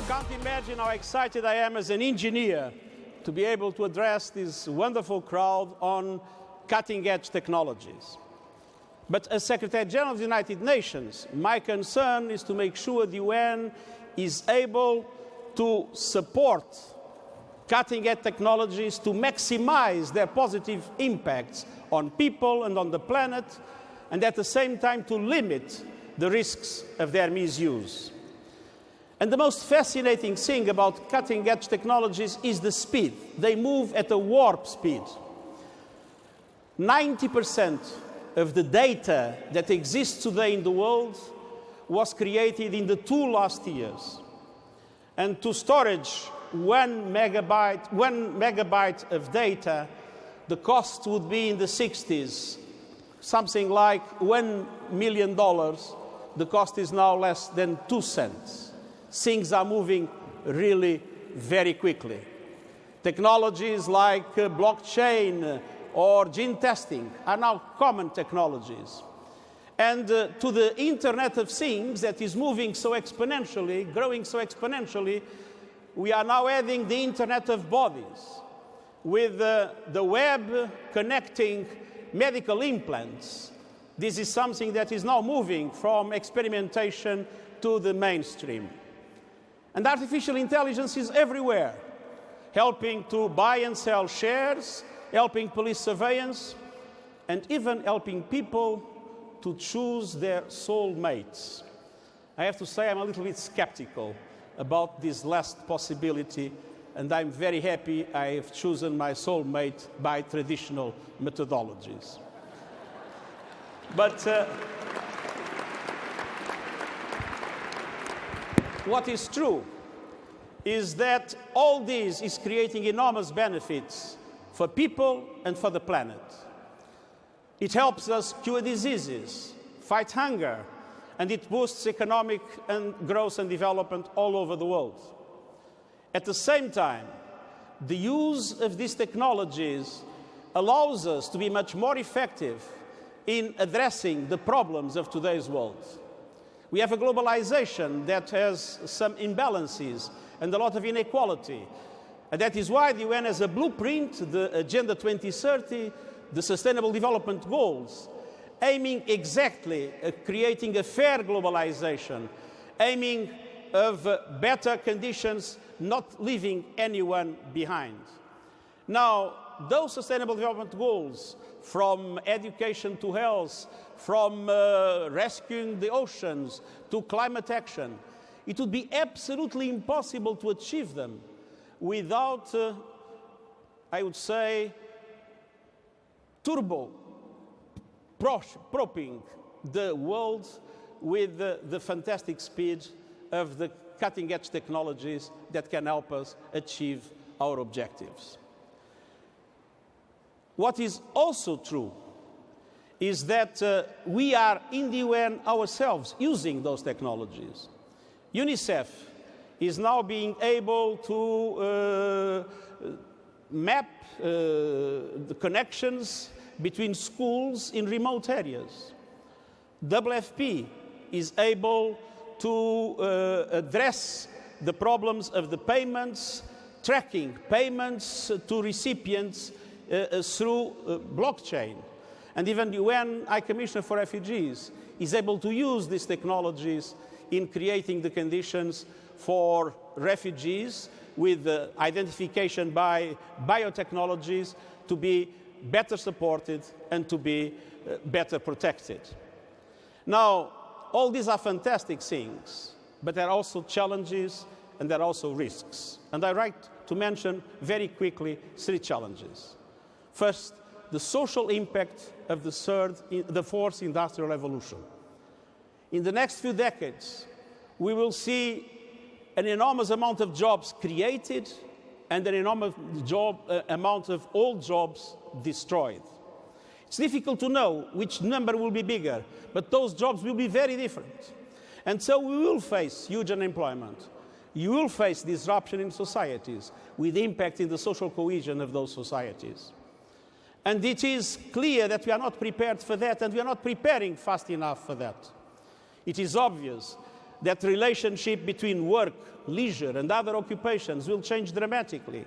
Can't imagine how excited I am as an engineer to be able to address this wonderful crowd on cutting-edge technologies. But as Secretary General of the United Nations, my concern is to make sure the UN is able to support cutting-edge technologies to maximize their positive impacts on people and on the planet, and at the same time to limit the risks of their misuse. And the most fascinating thing about cutting-edge technologies is the speed. They move at a warp speed. 90% of the data that exists today in the world was created in the 2 last years. And to storage 1 megabyte of data, the cost would be in the 60s, something like $1 million. The cost is now less than 2 cents. Things are moving really very quickly. Technologies like blockchain or gene testing are now common technologies. And to the Internet of Things that is moving so exponentially, growing so exponentially, we are now adding the Internet of Bodies, with the web connecting medical implants. This is something that is now moving from experimentation to the mainstream. And artificial intelligence is everywhere, helping to buy and sell shares, helping police surveillance, and even helping people to choose their soulmates. I have to say I'm a little bit skeptical about this last possibility, and I'm very happy I have chosen my soulmate by traditional methodologies. But what is true is that all this is creating enormous benefits for people and for the planet. It helps us cure diseases, fight hunger, and it boosts economic and growth and development all over the world. At the same time, the use of these technologies allows us to be much more effective in addressing the problems of today's world. We have a globalization that has some imbalances and a lot of inequality. And that is why the UN has a blueprint, the Agenda 2030, the Sustainable Development Goals, aiming exactly at creating a fair globalization, aiming of better conditions, not leaving anyone behind. Now, those Sustainable Development Goals, from education to health, from rescuing the oceans to climate action, it would be absolutely impossible to achieve them without, I would say, propping the world with the fantastic speed of the cutting-edge technologies that can help us achieve our objectives. What is also true is that we are in the UN ourselves using those technologies. UNICEF is now being able to map the connections between schools in remote areas. WFP is able to address the problems of the payments, tracking payments to recipients through blockchain. And even the UN High Commissioner for Refugees is able to use these technologies in creating the conditions for refugees with identification by biotechnologies to be better supported and to be better protected. Now, all these are fantastic things, but there are also challenges and there are also risks. And I like to mention very quickly 3 challenges. First, the social impact of the fourth industrial revolution. In the next few decades, we will see an enormous amount of jobs created and an enormous amount of old jobs destroyed. It's difficult to know which number will be bigger, but those jobs will be very different. And so we will face huge unemployment. You will face disruption in societies with impact in the social cohesion of those societies. And it is clear that we are not prepared for that, and we are not preparing fast enough for that. It is obvious that relationship between work, leisure, and other occupations will change dramatically.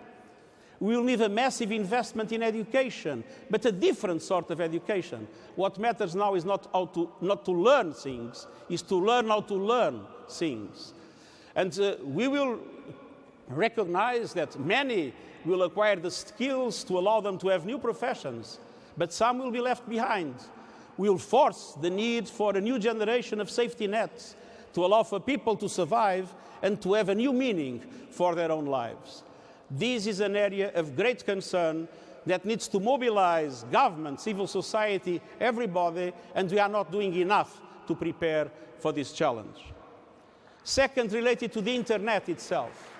We will need a massive investment in education, but a different sort of education. What matters now is not to learn things, is to learn how to learn things. And we will recognize that many will acquire the skills to allow them to have new professions, but some will be left behind. We will force the need for a new generation of safety nets to allow for people to survive and to have a new meaning for their own lives. This is an area of great concern that needs to mobilize government, civil society, everybody, and we are not doing enough to prepare for this challenge. Second, related to the internet itself.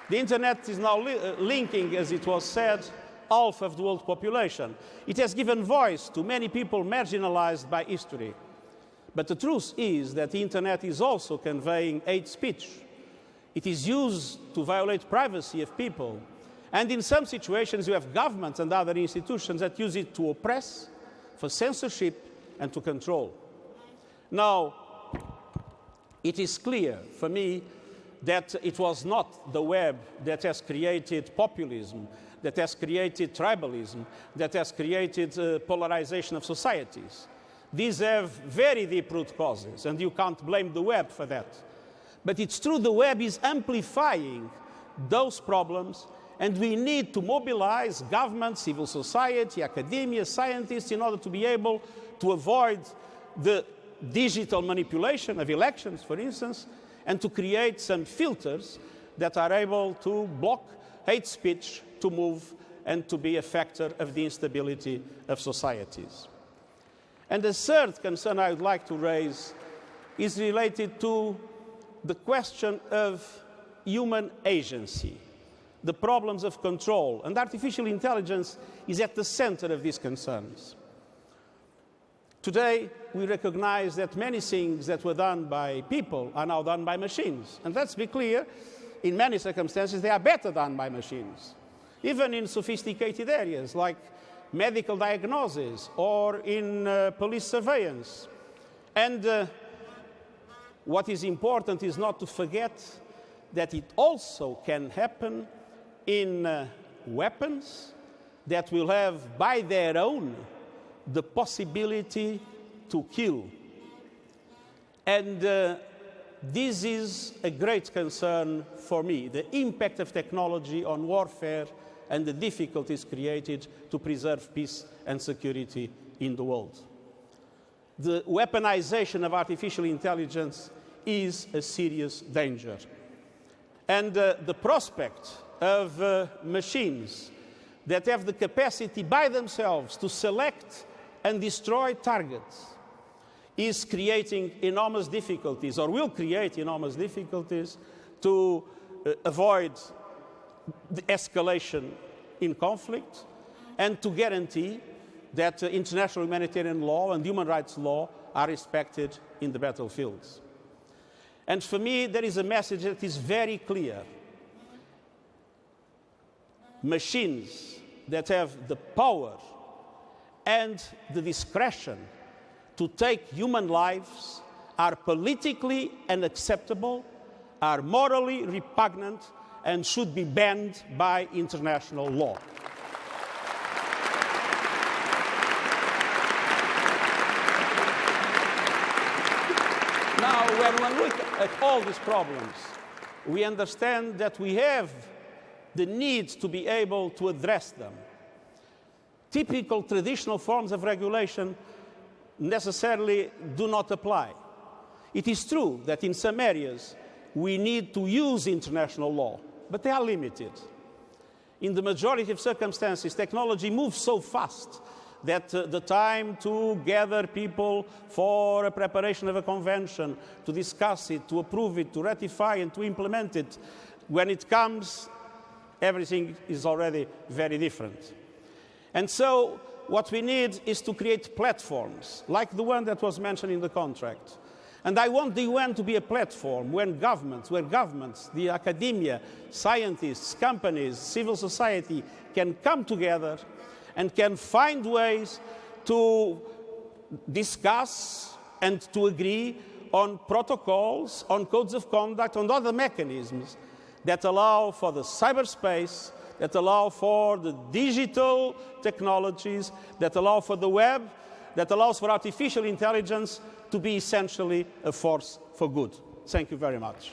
The internet is now linking, as it was said, half of the world population. It has given voice to many people marginalized by history. But the truth is that the internet is also conveying hate speech. It is used to violate privacy of people. And in some situations, you have governments and other institutions that use it to oppress, for censorship, and to control. Now, it is clear for me that it was not the web that has created populism, that has created tribalism, that has created polarization of societies. These have very deep root causes, and you can't blame the web for that. But it's true the web is amplifying those problems, and we need to mobilize government, civil society, academia, scientists in order to be able to avoid the digital manipulation of elections, for instance, and to create some filters that are able to block hate speech to move and to be a factor of the instability of societies. And the third concern I would like to raise is related to the question of human agency, the problems of control, and artificial intelligence is at the center of these concerns. Today, we recognize that many things that were done by people are now done by machines. And let's be clear, in many circumstances, they are better done by machines, even in sophisticated areas like medical diagnosis or in police surveillance. And what is important is not to forget that it also can happen in weapons that will have by their own the possibility to kill. And this is a great concern for me, the impact of technology on warfare and the difficulties created to preserve peace and security in the world. The weaponization of artificial intelligence is a serious danger. And the prospect of machines that have the capacity by themselves to select and destroy targets is creating enormous difficulties, or will create enormous difficulties, to avoid the escalation in conflict and to guarantee that international humanitarian law and human rights law are respected in the battlefields. And for me, there is a message that is very clear. Machines that have the power and the discretion to take human lives are politically unacceptable, are morally repugnant, and should be banned by international law. Now, when we look at all these problems, we understand that we have the need to be able to address them. Typical traditional forms of regulation necessarily do not apply. It is true that in some areas we need to use international law, but they are limited. In the majority of circumstances, technology moves so fast that the time to gather people for a preparation of a convention, to discuss it, to approve it, to ratify and to implement it, when it comes, everything is already very different. And so what we need is to create platforms, like the one that was mentioned in the contract. And I want the UN to be a platform where governments, the academia, scientists, companies, civil society can come together and can find ways to discuss and to agree on protocols, on codes of conduct, on other mechanisms that allow for the cyberspace, that allow for the digital technologies, that allow for the web, that allows for artificial intelligence to be essentially a force for good. Thank you very much.